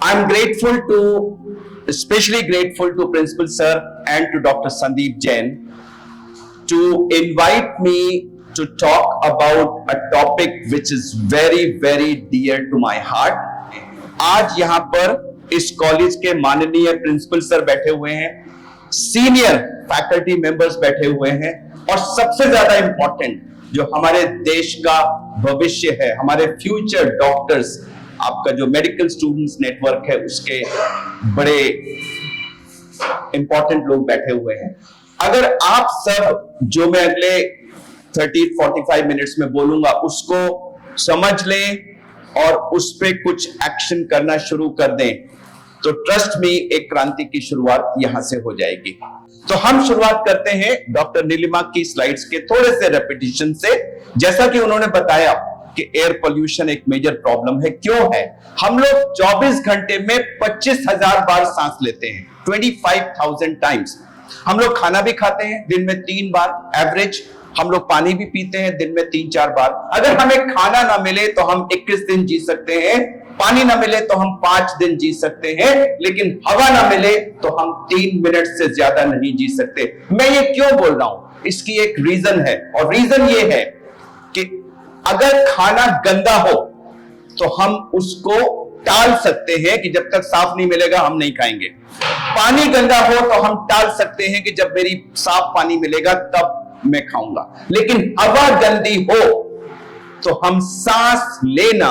I'm grateful especially grateful to Principal Sir and to Dr. Sandeep Jain to invite me to talk about a topic which is very, very dear to my heart. आज यहाँ पर इस college के माननीय principal sir बैठे हुए हैं, senior faculty members बैठे हुए हैं और सबसे ज्यादा इंपॉर्टेंट जो हमारे देश का भविष्य है, हमारे फ्यूचर डॉक्टर्स, आपका जो मेडिकल स्टूडेंट्स नेटवर्क है उसके बड़े इंपॉर्टेंट लोग बैठे हुए हैं। अगर आप सब जो मैं अगले 30-45 मिनट्स में बोलूंगा उसको समझ लें और उस पे कुछ एक्शन करना शुरू कर दें तो ट्रस्ट मी एक क्रांति की शुरुआत यहां से हो जाएगी। तो हम शुरुआत करते हैं डॉक्टर नीलिमा की स्लाइड्स के थोड़े से रेपिटेशन से। जैसा कि उन्होंने बताया कि एयर पोल्यूशन एक मेजर प्रॉब्लम है। क्यों है? हम लोग 24 घंटे में 25,000 बार सांस लेते हैं, 25,000 टाइम्स। हम लोग खाना भी खाते हैं दिन में 3 बार एवरेज। हम लोग पानी भी पीते हैं दिन में 3-4 बार। अगर हमें खाना ना मिले तो हम 21 दिन जी सकते हैं, पानी ना मिले तो हम 5 दिन जी सकते हैं, लेकिन हवा ना मिले तो हम 3 मिनट से ज्यादा नहीं जी सकते। मैं ये क्यों बोल रहा हूं? इसकी एक रीजन है और रीजन ये है कि अगर खाना गंदा हो तो हम उसको टाल सकते हैं कि जब तक साफ नहीं मिलेगा हम नहीं खाएंगे। पानी गंदा हो तो हम टाल सकते हैं कि जब मेरी साफ पानी मिलेगा तब मैं खाऊंगा। लेकिन हवा गंदी हो तो हम सांस लेना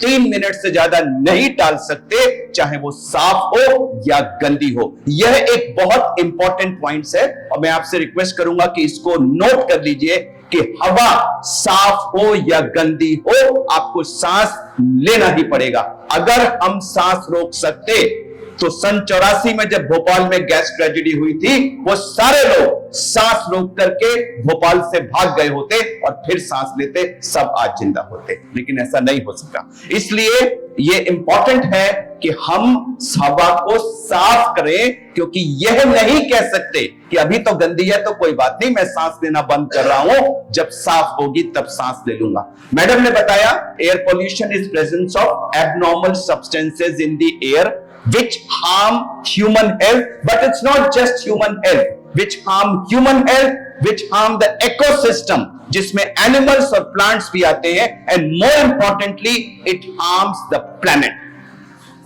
3 मिनट से ज्यादा नहीं टाल सकते, चाहे वो साफ हो या गंदी हो। यह एक बहुत इंपॉर्टेंट पॉइंट है और मैं आपसे रिक्वेस्ट करूंगा कि इसको नोट कर लीजिए कि हवा साफ हो या गंदी हो, आपको सांस लेना ही पड़ेगा। अगर हम सांस रोक सकते तो सन 84 में जब भोपाल में गैस ट्रेजेडी हुई थी, वो सारे लोग सांस रोक करके भोपाल से भाग गए होते और फिर सांस लेते, सब आज जिंदा होते। लेकिन ऐसा नहीं हो सका। इसलिए ये इंपॉर्टेंट है कि हम हवा को साफ करें, क्योंकि यह नहीं कह सकते कि अभी तो गंदी है तो कोई बात नहीं, मैं सांस लेना बंद कर रहा हूं, जब साफ होगी तब सांस ले लूंगा। मैडम ने बताया air pollution is presence of abnormal substances in the air which harm human health, but it's not just human health, which harm human health, which harm the ecosystem, जिसमें animals और plants भी आते हैं, and more importantly it harms the planet.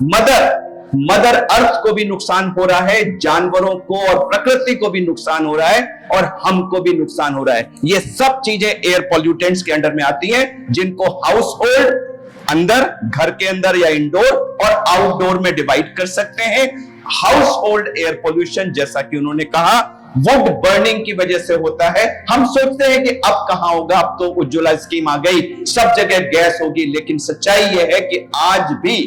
Mother earth को भी नुकसान हो रहा है, जानवरों को और प्रकृति को भी नुकसान हो रहा है और हमको भी नुकसान हो रहा है। ये सब चीजें एयर पॉल्यूटेंट्स के अंडर में आती हैं, जिनको हाउस होल्ड अंदर, घर के अंदर या इंडोर और आउटडोर में डिवाइड कर सकते हैं। हाउस होल्ड एयर पोल्यूशन, जैसा कि उन्होंने कहा, वुड बर्निंग की वजह से होता है। हम सोचते हैं कि अब कहां होगा, अब तो उज्ज्वला स्कीम आ गई, सब जगह गैस होगी, लेकिन सच्चाई यह है कि आज भी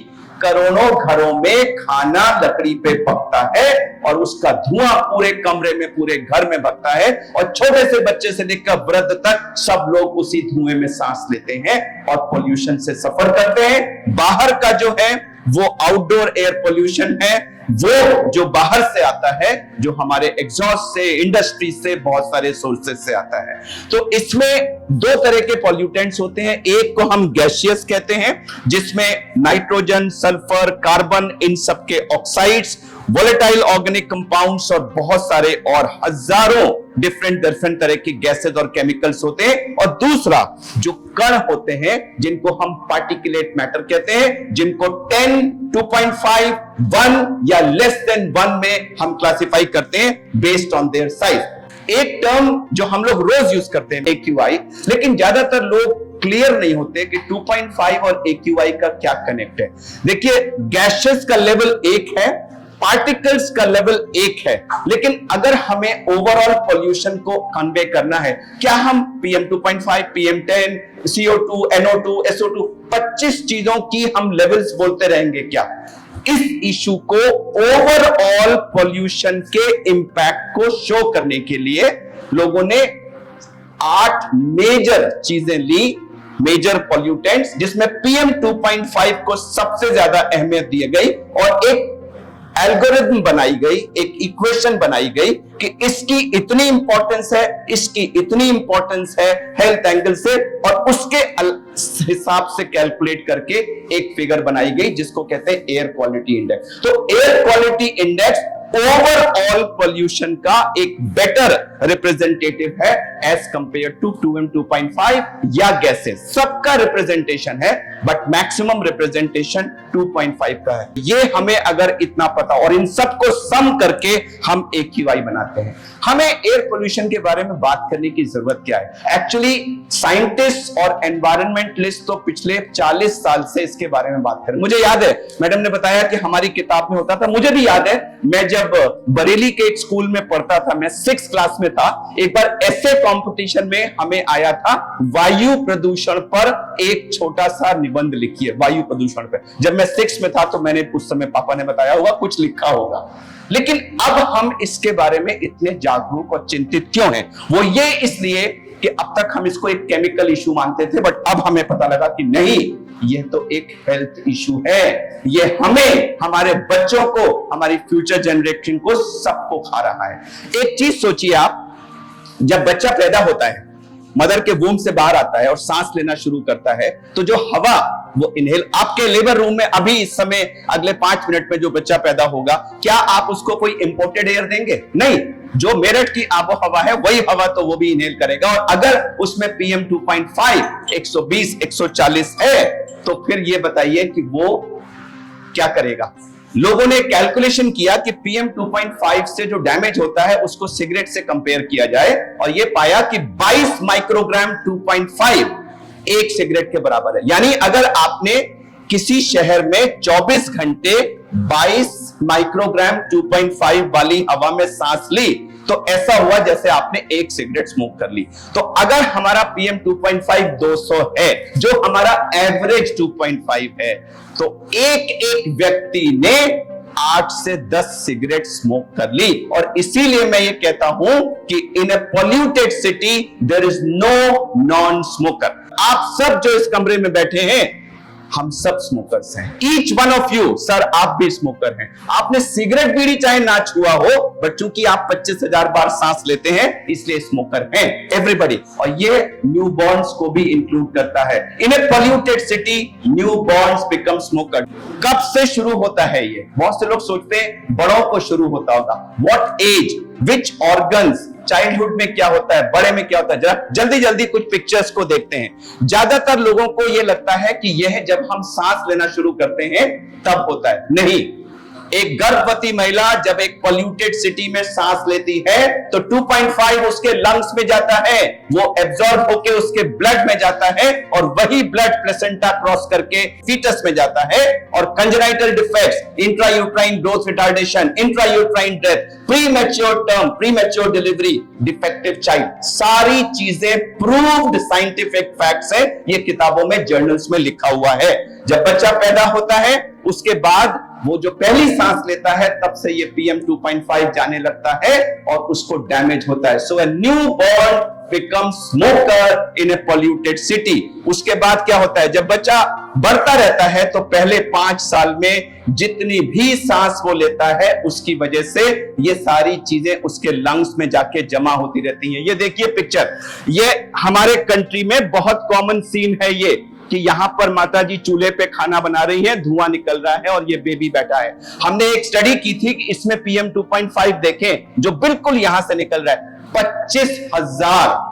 करोड़ों घरों में खाना लकड़ी पे पकता है और उसका धुआं पूरे कमरे में, पूरे घर में भगता है और छोटे से बच्चे से लेकर वृद्ध तक सब लोग उसी धुएं में सांस लेते हैं और पोल्यूशन से सफर करते हैं। बाहर का जो है वो आउटडोर एयर पोल्यूशन है, वो जो बाहर से आता है, जो हमारे एग्जॉस्ट से, इंडस्ट्री से, बहुत सारे सोर्सेज से आता है। तो इसमें 2 तरह के पॉल्यूटेंट्स होते हैं। एक को हम गैसियस कहते हैं, जिसमें नाइट्रोजन, सल्फर, कार्बन, इन सब के ऑक्साइड्स, वोलेटाइल ऑर्गेनिक कंपाउंड्स और बहुत सारे और हजारों डिफरेंट तरह की गैसेस और केमिकल्स होते हैं। और दूसरा जो कण होते हैं, जिनको हम पार्टिकुलेट मैटर कहते हैं, जिनको 10, 2.5, 1 या लेस देन 1 में हम क्लासिफाई करते हैं बेस्ड ऑन देयर साइज। एक टर्म जो हम लोग रोज यूज करते हैं AQI, लेकिन ज्यादातर लोग क्लियर नहीं होते कि 2.5 और AQI का क्या कनेक्ट है। देखिए, गैसेस का लेवल 1 है, पार्टिकल्स का लेवल 1 है, लेकिन अगर हमें ओवरऑल पोल्यूशन को कन्वे करना है, क्या हम PM2.5, PM10, CO2, NO2, SO2, 25 चीजों की हम लेवल्स बोलते रहेंगे क्या? इस इशू को, ओवरऑल पोल्यूशन के इंपैक्ट को शो करने के लिए लोगों ने 8 मेजर चीजें ली, मेजर पॉल्यूटेंट्स, जिसमें PM2.5 को सबसे ज्यादा अहमियत दी गई और एक एल्गोरिथम बनाई गई, एक इक्वेशन बनाई गई कि इसकी इतनी इंपॉर्टेंस है, इसकी इतनी इंपॉर्टेंस है हेल्थ एंगल से, और उसके हिसाब से कैलकुलेट करके एक फिगर बनाई गई जिसको कहते हैं एयर क्वालिटी इंडेक्स। तो air quality index overall pollution का एक बेटर रिप्रेजेंटेटिव है एज कंपेयर टू 2M 2.5 या गैसेस। सबका रिप्रेजेंटेशन है बट मैक्सिमम रिप्रेजेंटेशन 2.5 का है। ये हमें अगर इतना पता और इन सबको सम करके हम AQI बनाते हैं। हमें एयर पोल्यूशन के बारे में बात करने की जरूरत क्या है? एक्चुअली साइंटिस्ट और एनवायरमेंटलिस्ट तो पिछले 40 साल से इसके बारे में बात करें। मुझे याद है मैडम ने बताया कि हमारी किताब में होता था, मुझे भी याद है मैं जब बरेली के एक स्कूल में पढ़ता था, मैं 6th क्लास में था, एक बार ऐसे कंपटीशन में हमें आया था वायु प्रदूषण पर एक छोटा सा निबंध लिखिए वायु प्रदूषण पर। जब मैं 6th में था तो मैंने उस समय पापा ने बताया होगा कुछ लिखा होगा। लेकिन अब हम इसके बारे में इतने जागरूक और चिंतित क्यों हैं? वो ये इसलिए कि अब तक हम इसको एक केमिकल इशू मानते थे, बट अब हमें पता लगा कि नहीं, यह तो एक हेल्थ इशू है। ये हमें, हमारे बच्चों को, हमारी फ्यूचर जनरेशन को, सबको खा रहा है। एक चीज सोचिए आप, जब बच्चा पैदा होता है, मदर के वूम से बाहर आता है और सांस लेना शुरू करता है, तो जो हवा वो इनहेल, आपके लेबर रूम में अभी इस समय अगले 5 मिनट में जो बच्चा पैदा होगा, क्या आप उसको कोई इंपोर्टेड एयर देंगे? नहीं, जो मेरठ की आबो हवा है वही हवा तो वो भी इनहेल करेगा। और अगर उसमें PM 2.5 120 140 है तो फिर ये बताइए कि वो क्या करेगा? लोगों ने कैलकुलेशन किया कि PM 2.5 से जो डैमेज होता है उसको सिगरेट से कंपेयर किया जाए और ये पाया कि 22 माइक्रोग्राम 2.5 एक सिगरेट के बराबर है। यानी अगर आपने किसी शहर में 24 घंटे 22 माइक्रोग्राम 2.5 वाली हवा में सांस ली तो ऐसा हुआ जैसे आपने एक सिगरेट स्मोक कर ली। तो अगर हमारा PM 2.5 200 है, जो हमारा एवरेज 2.5 है, तो एक व्यक्ति ने 8 से 10 सिगरेट स्मोक कर ली। और इसीलिए मैं ये कहता हूं कि in a polluted city there is no non smoker. आप सब जो इस कमरे में बैठे हैं, हम सब स्मोकर्स हैं। Each one of you, sir आप भी स्मोकर हैं। आपने सिगरेट बीड़ी चाहे ना छुआ हो, बट चूंकि आप 25,000 बार सांस लेते हैं इसलिए स्मोकर हैं, एवरीबॉडी। और ये न्यू बॉर्न्स को भी इंक्लूड करता है। In a polluted city newborns become smoker. कब से शुरू होता है ये? बहुत से लोग सोचते हैं बड़ों को शुरू होता होगा। What age, which organs, childhood में क्या होता है, बड़े में क्या होता है? जरा जल्दी जल्दी कुछ पिक्चर्स को देखते हैं। ज्यादातर लोगों को यह लगता है कि यह जब हम सांस लेना शुरू करते हैं तब होता है। नहीं, एक गर्भवती महिला जब एक पॉल्यूटेड सिटी में सांस लेती है तो 2.5 उसके लंग्स में जाता है, वो एब्जॉर्ब होके उसके ब्लड में जाता है और वही ब्लड प्लेसेंटा क्रॉस करके फीटस में जाता है। और congenital defects, intrauterine growth retardation, intrauterine death, premature term, premature delivery, defective child, सारी चीजें प्रूव्ड साइंटिफिक फैक्ट्स हैं। ये किताबों में, जर्नल्स में लिखा हुआ है। जब बच्चा पैदा होता है उसके बाद वो जो पहली सांस लेता है तब से ये PM 2.5 जाने लगता है और उसको डैमेज होता है। So a newborn become smoker in a polluted city. उसके बाद क्या होता है? जब बच्चा बढ़ता रहता है तो पहले 5 साल में जितनी भी सांस वो लेता है उसकी वजह से ये सारी चीजें उसके लंग्स में जाके जमा होती रहती हैं। ये देखिए पिक्चर, ये हमारे कंट्री में बहुत कॉमन सीन है ये कि यहां पर माता जी चूल्हे पे खाना बना रही है, धुआं निकल रहा है और ये बेबी बैठा है। हमने एक स्टडी की थी कि इसमें PM 2.5 देखें जो बिल्कुल यहां से निकल रहा है, 25,000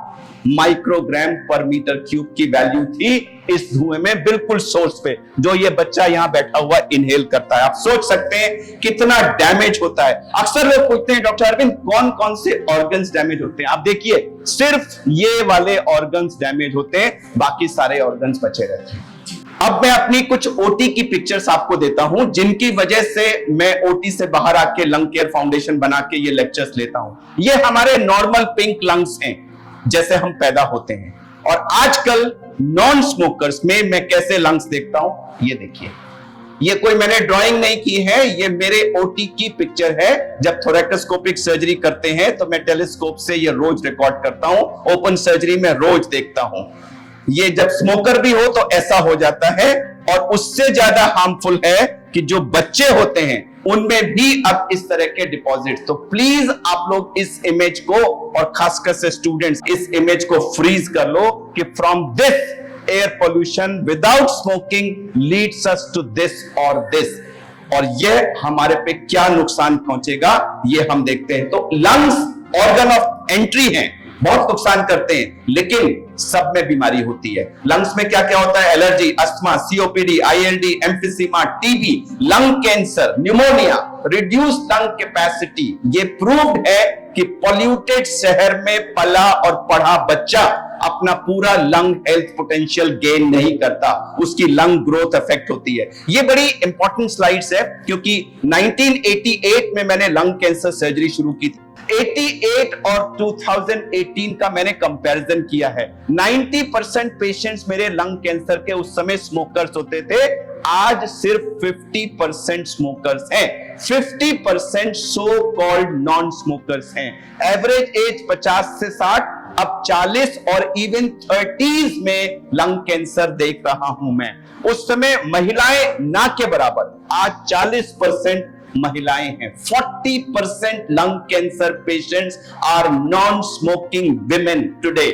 माइक्रोग्राम पर मीटर क्यूब की वैल्यू थी इस धुएं में, बिल्कुल सोर्स पे, जो ये बच्चा यहां बैठा हुआ इनहेल करता है। आप सोच सकते हैं कितना डैमेज होता है। अक्सर लोग पूछते हैं डॉक्टर अरविंद कौन कौन से ऑर्गन्स डैमेज होते हैं? आप देखिए, सिर्फ ये वाले ऑर्गन्स डैमेज होते हैं, बाकी सारे ऑर्गन्स बचे रहते हैं। अब मैं अपनी कुछ ओटी की पिक्चर्स आपको देता हूं जिनकी वजह से मैं ओटी से बाहर आके लंग केयर फाउंडेशन बना के ये लेक्चर्स लेता हूं। ये हमारे नॉर्मल पिंक लंग्स हैं जैसे हम पैदा होते हैं। और आजकल नॉन स्मोकर्स में मैं कैसे लंग्स देखता हूं, ये देखिए। ये कोई मैंने ड्राइंग नहीं की है, ये मेरे ओटी की पिक्चर है। जब थोरेकोस्कोपिक सर्जरी करते हैं तो मैं टेलीस्कोप से ये रोज रिकॉर्ड करता हूं, ओपन सर्जरी में रोज देखता हूं। ये जब स्मोकर भी हो तो ऐसा हो जाता है। और उससे ज्यादा हार्मफुल है कि जो बच्चे होते हैं उनमें भी अब इस तरह के डिपॉजिट। तो प्लीज आप लोग इस इमेज को, और खासकर से स्टूडेंट्स, इस इमेज को फ्रीज कर लो कि from this air pollution without smoking leads us to this और दिस, और यह हमारे पे क्या नुकसान पहुंचेगा ये हम देखते हैं। तो लंग्स ऑर्गन ऑफ एंट्री हैं, बहुत नुकसान करते हैं, लेकिन सब में बीमारी होती है। लंग्स में क्या क्या होता है? Allergy, asthma, COPD, ILD, emphysema, TB, lung cancer, pneumonia, reduce lung capacity. ये प्रूव्ड है कि पॉल्यूटेड शहर में पला और पढ़ा बच्चा अपना पूरा लंग हेल्थ पोटेंशियल गेन नहीं करता, उसकी लंग ग्रोथ इफेक्ट होती है। ये बड़ी इंपॉर्टेंट स्लाइड्स है, क्योंकि 1988 में मैंने लंग कैंसर सर्जरी शुरू की थी। 88 और 2018 का मैंने कंपैरिजन किया है। 90% पेशेंट्स मेरे लंग कैंसर के उस समय स्मोकर्स होते थे, आज सिर्फ 50% स्मोकर्स हैं। 50% सो कॉल्ड नॉन स्मोकर्स हैं। एवरेज एज 50 से 60, अब 40 और इवन 30s में लंग कैंसर देख रहा हूं मैं। उस समय महिलाएं ना के बराबर, आज 40% महिलाएं हैं। 40% lung cancer patients are non smoking women today.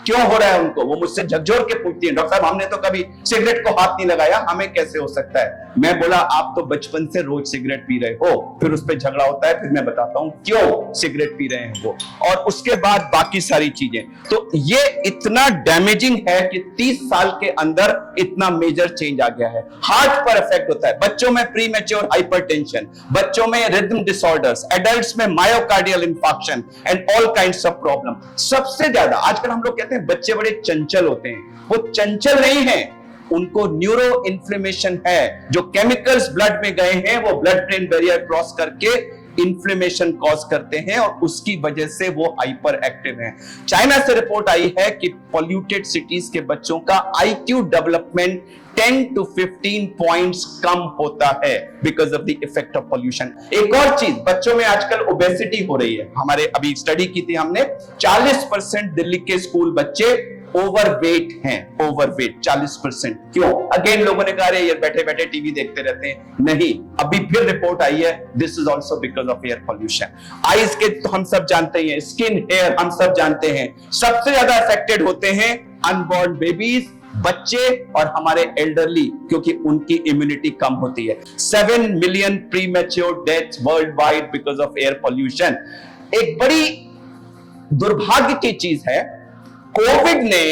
क्यों हो रहा है उनको? वो मुझसे झकझोर के पूछती है, डॉक्टर साहब हमने तो कभी सिगरेट को हाथ नहीं लगाया, हमें कैसे हो सकता है? मैं बोला आप तो बचपन से रोज सिगरेट पी रहे हो, फिर उस पर झगड़ा होता है, फिर मैं बताता हूं क्यों सिगरेट पी रहे हैं वो, और उसके बाद बाकी सारी चीजें। तो ये इतना डैमेजिंग है कि 30 साल के अंदर इतना मेजर चेंज आ गया है। हार्ट पर इफेक्ट होता है, बच्चों में प्री मैच्योर हाइपरटेंशन, बच्चों में रिदम डिसऑर्डर्स, एडल्ट्स में myocardial infarction and all kinds of problem. सबसे ज्यादा आजकल हम लोग कहते हैं बच्चे बड़े चंचल होते हैं, वो चंचल नहीं है, उनको न्यूरो इन्फ्लेमेशन है। जो केमिकल्स ब्लड में गए हैं वो ब्लड ब्रेन बैरियर क्रॉस करके इन्फ्लेमेशन कॉज करते हैं, और उसकी वजह से वो हाइपर एक्टिव हैं। चाइना से रिपोर्ट आई है कि पॉल्यूटेड सिटीज के बच्चों का आईक्यू डेवलपमेंट 10 to 15 पॉइंट्स कम होता है because of the effect of pollution. एक और चीज, बच्चों में आजकल ओबेसिटी हो रही है। हमारे अभी स्टडी की थी हमने, 40% दिल्ली के स्कूल बच्चे ओवरवेट हैं। ओवरवेट 40%। क्यों? अगेन लोगों ने कहा ये बैठे बैठे टीवी देखते रहते हैं। नहीं, अभी फिर रिपोर्ट आई है, this is also because of air pollution. Eyes के तो हम सब जानते हैं, स्किन, हेयर हम सब जानते हैं। सबसे ज्यादा अफेक्टेड होते हैं अनबॉर्न बेबीज, बच्चे और हमारे एल्डरली, क्योंकि उनकी इम्यूनिटी कम होती है। 7 million premature deaths world wide because of air pollution. एक बड़ी दुर्भाग्य की चीज है, कोविड ने,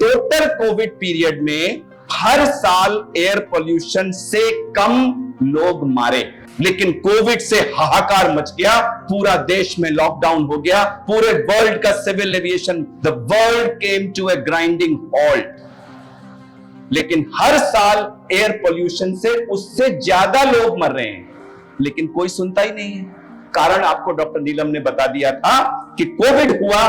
टोटल कोविड पीरियड में हर साल एयर पॉल्यूशन से कम लोग मारे, लेकिन कोविड से हाहाकार मच गया, पूरा देश में लॉकडाउन हो गया, पूरे वर्ल्ड का civil aviation, the world came to a grinding halt. लेकिन हर साल एयर पोल्यूशन से उससे ज्यादा लोग मर रहे हैं, लेकिन कोई सुनता ही नहीं है। कारण आपको डॉक्टर नीलम ने बता दिया था कि कोविड हुआ,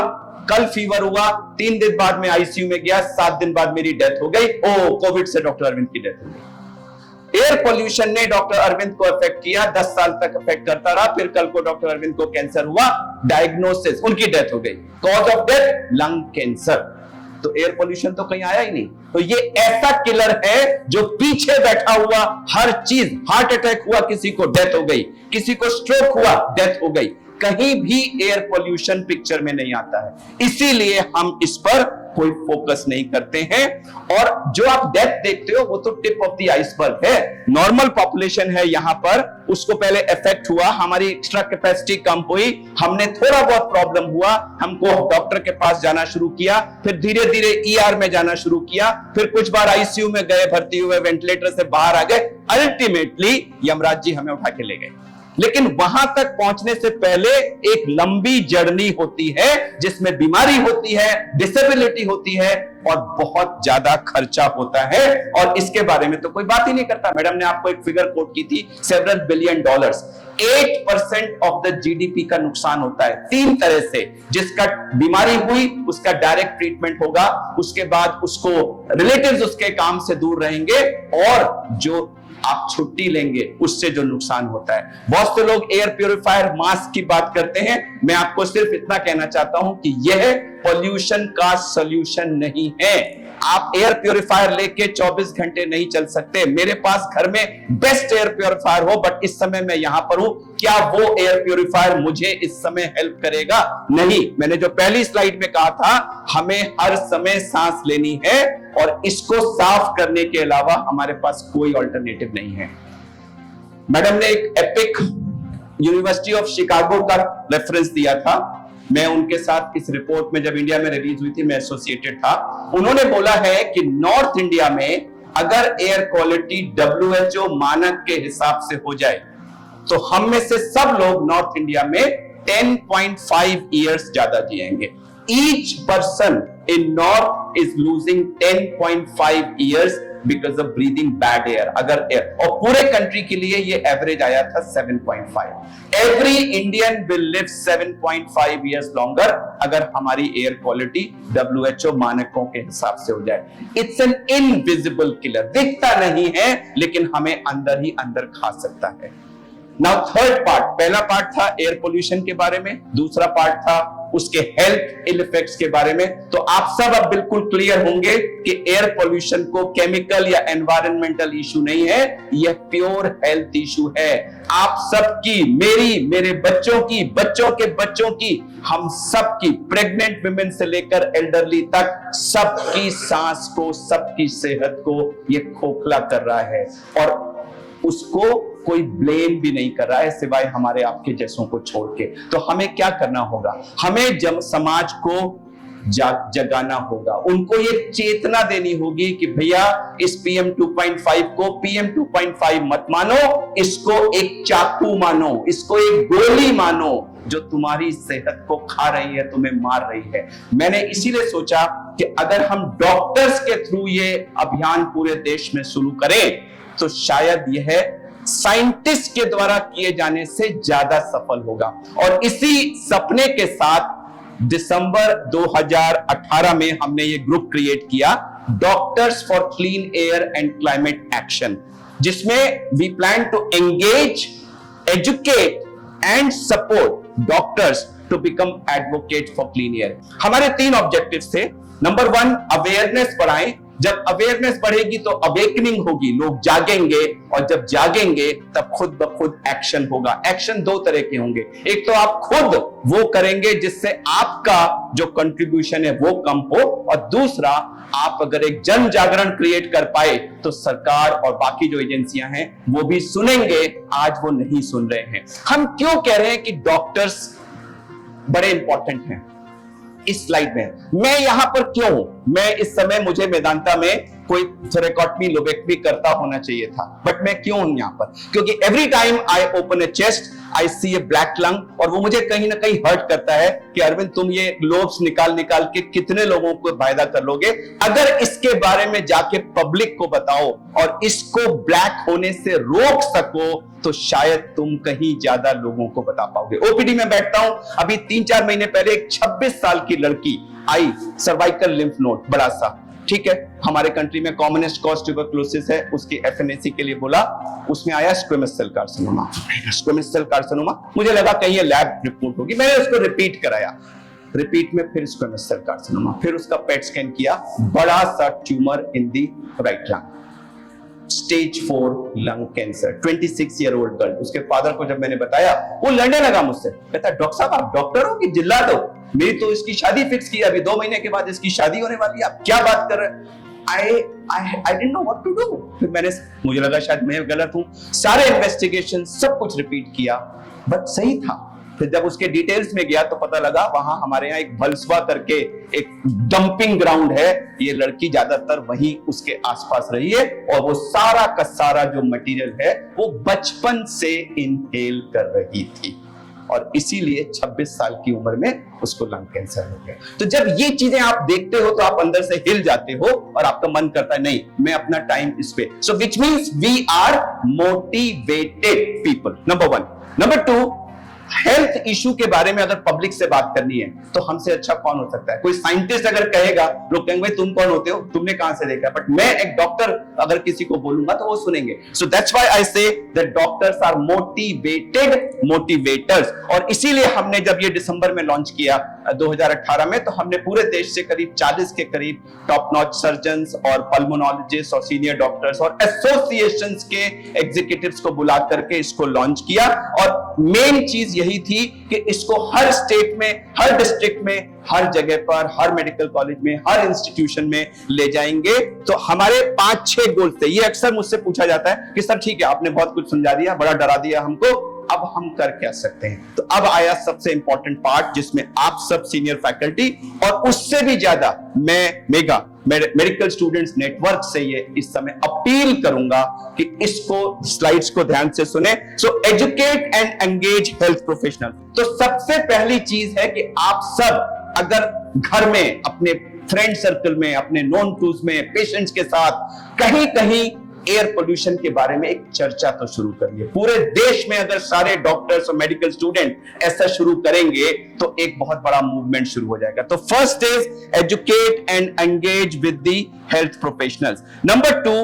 कल फीवर हुआ, 3 दिन बाद में आईसीयू में गया, 7 दिन बाद मेरी डेथ हो गई। ओ, कोविड से डॉक्टर अरविंद की डेथ हो गई। एयर पोल्यूशन ने डॉक्टर अरविंद को अफेक्ट किया, 10 साल तक अफेक्ट करता रहा, फिर कल को डॉक्टर अरविंद को कैंसर हुआ, डायग्नोसिस, उनकी डेथ हो गई। Cause of death lung cancer. तो एयर पोल्यूशन तो कहीं आया ही नहीं। तो ये ऐसा किलर है जो पीछे बैठा हुआ हर चीज, हार्ट अटैक हुआ किसी को, डेथ हो गई, किसी को स्ट्रोक हुआ, डेथ हो गई, कहीं भी एयर पोल्यूशन पिक्चर में नहीं आता है। इसीलिए हम इस पर कोई फोकस नहीं करते हैं। और जो आप डेथ देखते हो वो तो टिप ऑफ द आइसबर्ग है। नॉर्मल पॉपुलेशन है यहां पर, उसको पहले इफेक्ट हुआ, हमारी एक्स्ट्रा कैपेसिटी कम हुई, हमने थोड़ा बहुत प्रॉब्लम हुआ, हमको डॉक्टर के पास जाना शुरू किया, फिर धीरे धीरे ईआर में जाना शुरू किया, फिर कुछ बार आईसीयू में गए, भर्ती हुए, वेंटिलेटर से बाहर आ गए, अल्टीमेटली यमराज जी हमें उठा के ले गए। लेकिन वहां तक पहुंचने से पहले एक लंबी जर्नी होती है, जिसमें बीमारी होती है, डिसेबिलिटी होती है और बहुत ज्यादा खर्चा होता है, और इसके बारे में तो कोई बात ही नहीं करता। मैडम ने आपको एक फिगर कोट की थी, $7 बिलियन। 8% ऑफ द जीडीपी का नुकसान होता है 3 तरह से। जिसका बीमारी हुई उसका डायरेक्ट ट्रीटमेंट होगा, उसके बाद उसको रिलेटिव्स उसके काम से दूर रहेंगे, और जो आप छुट्टी लेंगे उससे जो नुकसान होता है। बहुत से लोग एयर प्यूरिफायर, मास्क की बात करते हैं। मैं आपको सिर्फ इतना कहना चाहता हूं कि यह पोल्यूशन का सॉल्यूशन नहीं है। आप एयर प्यूरिफायर लेके 24 घंटे नहीं चल सकते। मेरे पास घर में बेस्ट एयर प्यूरिफायर हो, बट इस समय मैं यहां पर हूं, क्या वो एयर प्यूरिफायर मुझे इस समय हेल्प करेगा? नहीं। मैंने जो पहली स्लाइड में कहा था, हमें हर समय सांस लेनी है, और इसको साफ करने के अलावा हमारे पास कोई ऑल्टरनेटिव नहीं है। मैडम ने एक एपिक यूनिवर्सिटी ऑफ शिकागो का रेफरेंस दिया था। मैं उनके साथ इस रिपोर्ट में, जब इंडिया में रिलीज हुई थी, मैं एसोसिएटेड था। उन्होंने बोला है कि नॉर्थ इंडिया में अगर एयर क्वालिटी WHO मानक के हिसाब से हो जाए तो हम में से सब लोग नॉर्थ इंडिया में 10.5 इयर्स ज्यादा जिएंगे। Each person in north is losing 10.5 years because of breathing bad air. अगर एयर, और पूरे कंट्री के लिए ये एवरेज आया था 7.5। Every Indian will live 7.5 years longer अगर हमारी एयर क्वालिटी WHO मानकों के हिसाब से हो जाए। इट्स एन इनविजिबल किलर, दिखता नहीं है लेकिन हमें अंदर ही अंदर खा सकता है। नाउ थर्ड पार्ट, पहला पार्ट था एयर पोल्यूशन के बारे में, दूसरा पार्ट था उसके हेल्थ इल इफेक्ट्स के बारे में। तो आप सब अब बिल्कुल क्लियर होंगे कि एयर पोल्यूशन को केमिकल या एनवायरमेंटल इशू नहीं है, यह प्योर हेल्थ इशू है। आप सबकी, मेरी, मेरे बच्चों की, बच्चों के बच्चों की, हम सबकी, प्रेग्नेंट विमेन से लेकर एल्डरली तक सबकी सांस को, सबकी सेहत को यह खोखला कर रहा है। और उसको कोई ब्लेम भी नहीं कर रहा है सिवाय हमारे आपके जैसों को छोड़ के। तो हमें क्या करना होगा? हमें जब समाज को जगाना होगा, उनको ये चेतना देनी होगी कि भैया इस PM 2.5 को PM 2.5 मत मानो, इसको एक चाकू मानो, इसको एक गोली मानो जो तुम्हारी सेहत को खा रही है, तुम्हें मार रही है। मैंने इसीलिए सोचा कि अगर हम डॉक्टर्स के थ्रू ये अभियान पूरे देश में शुरू करें तो शायद यह साइंटिस्ट के द्वारा किए जाने से ज्यादा सफल होगा। और इसी सपने के साथ दिसंबर 2018 में हमने ये ग्रुप क्रिएट किया, doctors for clean air and climate action, जिसमें we plan to engage, educate and support doctors to become advocate for clean air. हमारे 3 ऑब्जेक्टिव्स थे। नंबर 1, अवेयरनेस बढ़ाएं। जब अवेयरनेस बढ़ेगी तो अवेकनिंग होगी, लोग जागेंगे, और जब जागेंगे तब खुद ब खुद एक्शन होगा। एक्शन 2 तरह के होंगे, एक तो आप खुद वो करेंगे जिससे आपका जो कंट्रीब्यूशन है वो कम हो, और दूसरा आप अगर एक जन जागरण क्रिएट कर पाए तो सरकार और बाकी जो एजेंसियां हैं वो भी सुनेंगे। आज वो नहीं सुन रहे हैं। हम क्यों कह रहे हैं कि डॉक्टर्स बड़े इंपॉर्टेंट हैं? इस स्लाइड में मैं यहां पर क्यों हूं? मैं इस समय, मुझे मेदांता में कोई थोरेकोटमी, लोबेक्टमी करता होना चाहिए था, बट मैं क्यों हूं यहां पर? क्योंकि every time I open a chest I see a black lung, और वो मुझे कहीं ना कहीं हर्ट करता है कि अरविंद तुम ये लोब्स निकाल निकाल के कितने लोगों को फायदा कर लोगे। अगर इसके बारे में जाके पब्लिक को बताओ और इसको ब्लैक होने से रोक सको तो शायद तुम कहीं ज्यादा लोगों को बता पाओगे। ओपीडी में बैठता हूं, अभी 3-4 महीने पहले एक 26 साल की लड़की आई, सर्वाइकल लिम्फ नोड बड़ा सा, ठीक है, हमारे कंट्री में कॉमनेस्ट कॉज ट्यूबरकुलोसिस है, उसकी FNAC के लिए बोला, उसमें आया squamous cell carcinoma. Squamous cell carcinoma, मुझे लगा कहीं ये लैब रिपोर्ट होगी, मैंने उसको रिपीट कराया, रिपीट में फिर स्क्वेमस सेल कार्सिनोमा, फिर उसका पेट स्कैन किया, बड़ा सा ट्यूमर इन दी right lung, stage 4 lung cancer, 26 year old girl. उसके फादर को जब मैंने बताया, वो लड़ने लगा मुझसे, कहता डॉक्टर साहब आप डॉक्टर हो कि जिल्ला दो, मेरी तो इसकी शादी फिक्स की, अभी 2 महीने के बाद इसकी शादी होने वाली है, आप क्या बात कर रहे हैं? I didn't know what to do। फिर मुझे लगा शायद मैं गलत हूं, सारे इन्वेस्टिगेशन सब कुछ रिपीट किया, बट सही था। फिर जब उसके डिटेल्स में गया तो पता लगा वहां हमारे यहाँ एक भलसवा करके एक डंपिंग ग्राउंड है, ये लड़की ज्यादातर वहीं उसके आसपास रही है, और वो सारा का सारा जो मटेरियल है वो बचपन से इनहेल कर रही थी, और इसीलिए 26 साल की उम्र में उसको लंग कैंसर हो गया। तो जब ये चीजें आप देखते हो तो आप अंदर से हिल जाते हो और आपका मन करता है नहीं, मैं अपना टाइम इस पे। So which means we are motivated people, number 1। Number 2, health issue के बारे में अगर पब्लिक से बात करनी है तो हमसे अच्छा कौन हो सकता है? कोई साइंटिस्ट अगर कहेगा, लोग कहेंगे तुम कौन होते हो, तुमने कहां से देखा? बट मैं एक डॉक्टर अगर किसी को बोलूंगा तो वो सुनेंगे। So that's why I say that doctors are motivated motivators. और इसीलिए हमने जब ये दिसंबर में लॉन्च किया, 2018 में, तो हमने पूरे देश से करीब 40 के करीब टॉप नॉच सर्जन्स और पल्मोनोलॉजिस्ट और सीनियर डॉक्टर्स और एसोसिएशंस के एग्जीक्यूटिव्स को बुला करके इसको लॉन्च किया। और मेन चीज यही थी कि इसको हर स्टेट में, हर डिस्ट्रिक्ट में, हर जगह पर, हर मेडिकल कॉलेज में, हर इंस्टीट्यूशन में ले जाएंगे। तो हमारे 5-6 गोल थे। ये अक्सर मुझसे पूछा जाता है कि सर ठीक है, आपने बहुत कुछ समझा दिया, बड़ा डरा दिया हमको, अब हम कर क्या सकते हैं। तो अब आया सबसे इंपॉर्टेंट पार्ट, जिसमें आप सब सीनियर फैकल्टी और उससे भी ज्यादा मैं मेडिकल स्टूडेंट्स नेटवर्क से ये इस समय अपील करूंगा कि इसको, स्लाइड्स को ध्यान से सुने। So educate and engage health professional. तो सबसे पहली चीज है कि आप सब अगर घर में, अपने फ्रेंड सर्कल में, अपने नोन टूज में, पेशेंट्स के साथ कहीं कहीं एयर पोल्यूशन के बारे में एक चर्चा तो शुरू करिए। पूरे देश में अगर सारे डॉक्टर्स और मेडिकल स्टूडेंट ऐसा शुरू करेंगे तो एक बहुत बड़ा मूवमेंट शुरू हो जाएगा। तो first is educate and engage with the health professionals. Number 2,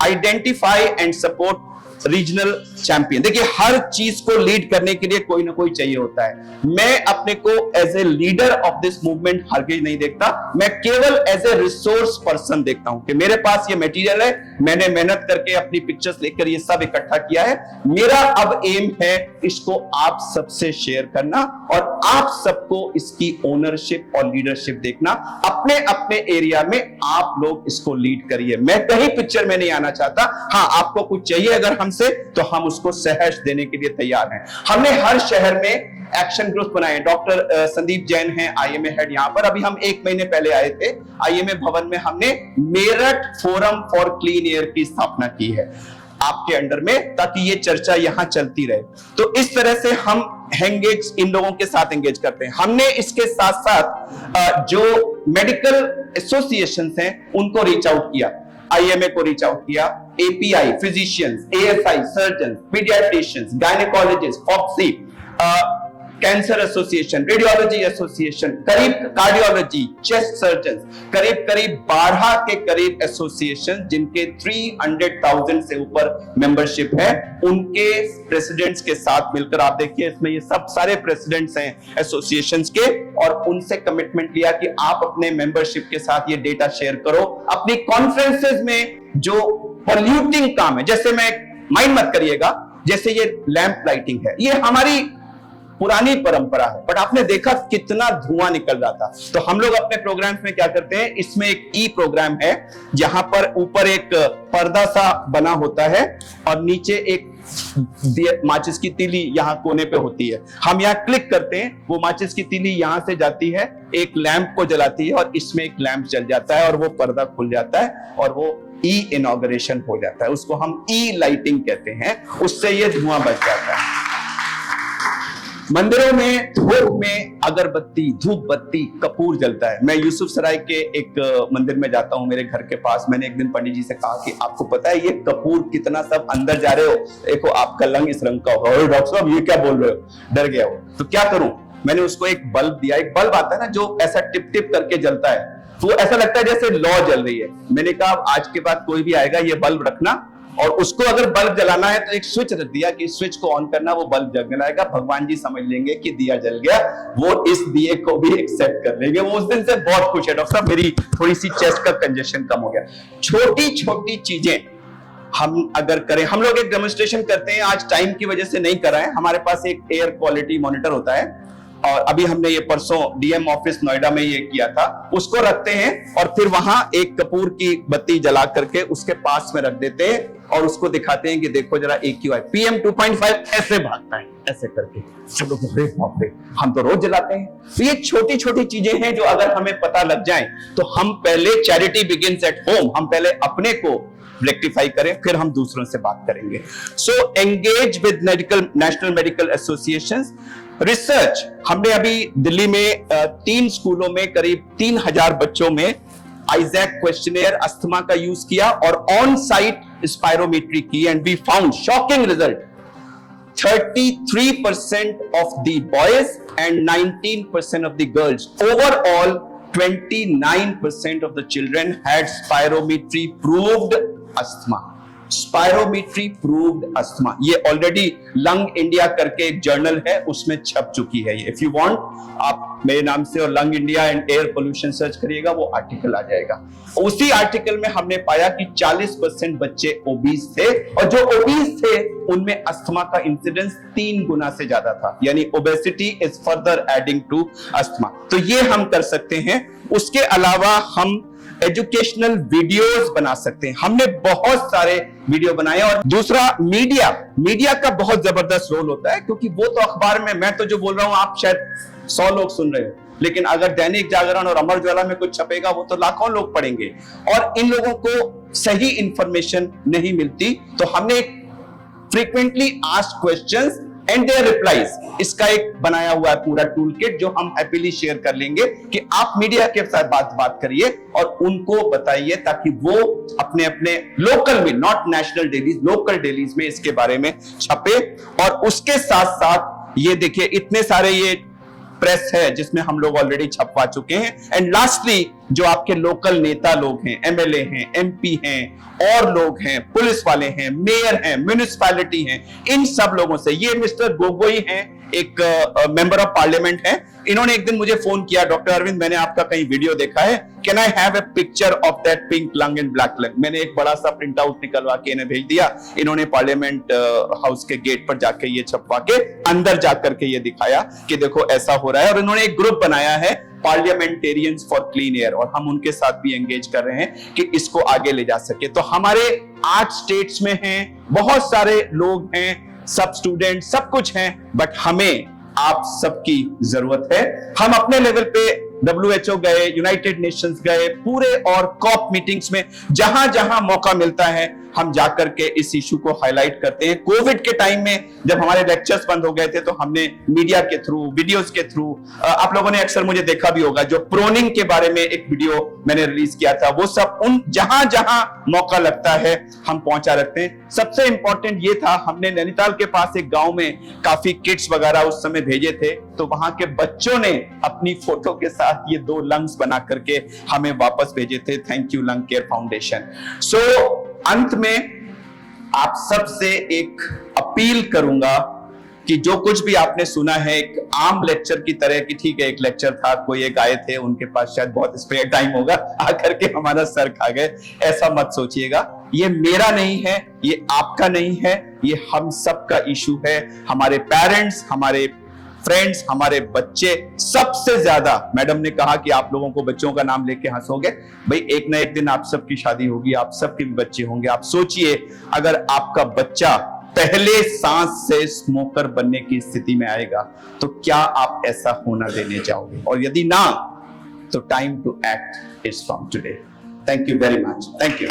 identify and support regional champion. देखिए, हर चीज को लीड करने के लिए कोई ना कोई चाहिए होता है। मैं अपने को as a leader of this movement हरगिज नहीं देखता, मैं केवल एज ए रिसोर्स पर्सन देखता हूं कि मेरे पास ये मटेरियल है, मैंने मेहनत करके अपनी पिक्चर्स लेकर ये सब इकट्ठा किया है, मेरा अब एम है इसको आप सबसे शेयर करना और आप सबको इसकी ओनरशिप और लीडरशिप देखना। अपने अपने एरिया में आप लोग इसको लीड करिए। मैं कहीं पिक्चर में नहीं आना चाहता। हाँ, आपको कुछ चाहिए अगर हमसे, तो हम उसको सहर्ष देने के लिए तैयार हैं। हमने हर शहर में एक्शन ग्रुप बनाए। डॉक्टर संदीप जैन हैं आईएमए हेड यहां पर। अभी हम 1 महीने पहले आए थे। आईएमए भवन में हमने Meerut forum for clean air की स्थापना की है आपके अंडर में, ताकि ये चर्चा यहां चलती रहे। तो इस तरह से हम एंगेज, इन लोगों के साथ एंगेज करते हैं। हमने इसके साथ साथ जो मेडिकल एसोसिएशंस हैं उनको रीच आउट किया, आईएमए को रीच आउट किया, API, physicians, ASI, surgeon, paediatricians, gynaecologist, FOGSI, cancer association, radiology association, करीब कार्डियोलॉजी, चेस्ट सर्जन, करीब 12 के करीब एसोसिएशन जिनके 300,000 से ऊपर मेंबरशिप है, उनके प्रेसिडेंट्स के साथ मिलकर आप देखिए, इसमें ये सब सारे प्रेसिडेंट्स हैं एसोसिएशंस के, और उनसे कमिटमेंट लिया कि आप अपने मेंबरशिप के साथ ये डेटा शेयर करो। अपनी कॉन्फ्रेंसेस में जो पॉल्यूटिंग काम है, जैसे मैं, माइंड मत करिएगा, जैसे ये लैंप लाइटिंग है, ये हमारी पुरानी परंपरा है, बट आपने देखा कितना धुआं निकल रहा था। तो हम लोग अपने प्रोग्राम्स में क्या करते हैं, इसमें एक ई प्रोग्राम है जहां पर ऊपर एक पर्दा सा बना होता है और नीचे एक माचिस की तीली यहाँ कोने पे होती है। हम यहाँ क्लिक करते हैं, वो माचिस की तीली यहां से जाती है, एक लैंप को जलाती है और इसमें एक लैंप जल जाता है और वो पर्दा खुल जाता है और वो ई इनॉग्रेशन हो जाता है। उसको हम ई लाइटिंग कहते हैं, उससे ये धुआं बच जाता है। मंदिरों में धूप में अगरबत्ती, धूप बत्ती, कपूर जलता है। मैं यूसुफ सराय के एक मंदिर में जाता हूं मेरे घर के पास। मैंने एक दिन पंडित जी से कहा कि आपको पता है ये कपूर कितना सब अंदर जा रहे हो, देखो आपका लंग इस रंग का होगा। डॉक्टर साहब ये क्या बोल रहे हो, डर गया हो। तो क्या करूं, मैंने उसको एक बल्ब दिया। एक बल्ब आता है ना जो ऐसा टिप टिप करके जलता है, तो ऐसा लगता है जैसे लौ जल रही है। मैंने कहा आज के बाद कोई भी आएगा ये बल्ब रखना, और उसको अगर बल्ब जलाना है तो एक स्विच रख दिया कि स्विच को ऑन करना, वो बल्ब जलने लगेगा। भगवान जी समझ लेंगे कि दिया जल गया, वो इस दिए को भी एक्सेप्ट कर लेंगे। वो उस दिन से बहुत खुश है। डॉक्टर साहब मेरी थोड़ी सी चेस्ट का कंजेशन कम हो गया। छोटी छोटी चीजें हम अगर करें, हम लोग एक डेमोन्स्ट्रेशन करते हैं, आज टाइम की वजह से नहीं कर रहे हैं। हमारे पास एक एयर क्वालिटी मॉनिटर होता है और अभी हमने ये परसों डीएम ऑफिस नोएडा में ये किया था, उसको रखते हैं और फिर वहां एक कपूर की बत्ती जला करके उसके पास में रख देते हैं और उसको दिखाते हैं कि देखो जरा AQI PM 2.5 ऐसे भागता है, ऐसे करके। सब लोग हम तो रोज जलाते हैं। तो ये छोटी छोटी चीजें हैं जो अगर हमें पता लग जाए तो हम पहले, चैरिटी बिगिंस एट होम, हम पहले अपने को रेक्टिफाई करें, फिर हम दूसरों से बात करेंगे। So engage with national medical associations. Research, हमने अभी दिल्ली में 3 स्कूलों में करीब 3000 बच्चों में आइजैक क्वेश्चनेयर अस्थमा का यूज किया और ऑन साइट स्पायरोमेट्री की, and we found shocking result. 33% of the boys and 19% of the girls. Overall, 29% of the children had spirometry proved asthma. Spirometry proved asthma. ये ऑलरेडी लंग इंडिया करके एक journal है, उसमें छप चुकी है ये। इफ यू वांट, आप मेरे नाम से और lung India and air pollution search करिएगा, वो आर्टिकल आ जाएगा। उसी आर्टिकल में हमने पाया कि 40% बच्चे ओबीज थे, और जो ओबीज थे उनमें अस्थमा का इंसिडेंस 3 गुना से ज्यादा था। यानी obesity is further adding to asthma. तो ये हम कर सकते हैं। उसके अलावा हम एजुकेशनल वीडियोस बना सकते हैं। हमने बहुत सारे वीडियो बनाए। और दूसरा, मीडिया का बहुत जबरदस्त रोल होता है, क्योंकि वो तो अखबार में, मैं तो जो बोल रहा हूं आप शायद 100 लोग सुन रहे हो, लेकिन अगर दैनिक जागरण और अमर उजाला में कुछ छपेगा वो तो लाखों लोग पढ़ेंगे, और इन लोगों को सही इंफॉर्मेशन नहीं मिलती। तो हमने frequently asked questions and their replies, इसका एक बनाया हुआ है पूरा टूल किट, जो हम हैप्पीली शेयर कर लेंगे कि आप मीडिया के साथ बात करिए और उनको बताइए, ताकि वो अपने अपने लोकल में, not national dailies, local dailies में इसके बारे में छपे। और उसके साथ साथ ये देखिए, इतने सारे ये प्रेस है जिसमें हम लोग ऑलरेडी छपवा चुके हैं। एंड लास्टली, जो आपके लोकल नेता लोग हैं, एमएलए हैं, एमपी हैं, और लोग हैं, पुलिस वाले हैं, मेयर हैं, म्युनिसिपैलिटी हैं, इन सब लोगों से, ये मिस्टर गोगोई हैं, एक मेंबर ऑफ पार्लियामेंट है, इन्होंने एक दिन मुझे फोन किया, डॉक्टर अरविंद मैंने आपका कहीं वीडियो देखा है, can I have a picture of that pink lung and black lung. मैंने एक बड़ा सा प्रिंट आउट निकलवा के इन्हें भेज दिया। इन्होंने पार्लियामेंट हाउस के गेट पर जाके ये छपवा के अंदर जाकर के ये दिखाया कि देखो ऐसा हो रहा है। और इन्होंने एक ग्रुप बनाया है, पार्लियामेंटेरियंस फॉर क्लीन एयर, और हम उनके साथ भी एंगेज कर रहे हैं कि इसको आगे ले जा सके। तो हमारे 8 स्टेट्स में हैं, बहुत सारे लोग हैं, सब स्टूडेंट, सब कुछ हैं, बट हमें आप सबकी जरूरत है। हम अपने लेवल पे WHO गए, यूनाइटेड नेशंस गए, पूरे और कॉप मीटिंग्स में जहां जहां मौका मिलता है हम जाकर के इस इशू को हाईलाइट करते हैं। कोविड के टाइम में जब हमारे लेक्चर्स बंद हो गए थे, तो हमने मीडिया के थ्रू, वीडियोस के थ्रू, आप लोगों ने अक्सर मुझे देखा भी होगा, जो प्रोनिंग के बारे में एक वीडियो मैंने रिलीज किया था, वो सब उन जहां जहां मौका लगता है हम पहुंचा रखते हैं। सबसे इंपॉर्टेंट ये था, हमने नैनीताल के पास एक गांव में काफी किट्स वगैरह उस समय भेजे थे, तो वहां के बच्चों ने अपनी फोटो के साथ ये 2 लंग्स बना करके हमें वापस भेजे थे। Thank you lung care foundation. So अंत में आप सबसे एक अपील करूंगा कि जो कुछ भी आपने सुना है, एक आम लेक्चर की तरह कि ठीक है एक लेक्चर था, कोई एक आए थे, उनके पास शायद बहुत स्पेयर टाइम होगा, आकर के हमारा सर खा गए, ऐसा मत सोचिएगा। ये मेरा नहीं है, ये आपका नहीं है, ये हम सब का इशू है। हमारे पेरेंट्स, हमारे फ्रेंड्स, हमारे बच्चे, सबसे ज्यादा मैडम ने कहा कि आप लोगों को बच्चों का नाम लेके हंसोगे, भाई एक ना एक दिन आप सबकी शादी होगी, आप सबके भी बच्चे होंगे। आप सोचिए, अगर आपका बच्चा पहले सांस से स्मोकर बनने की स्थिति में आएगा, तो क्या आप ऐसा होना देने जाओगे? और यदि ना, तो time to act is from today. Thank you very much. Thank you.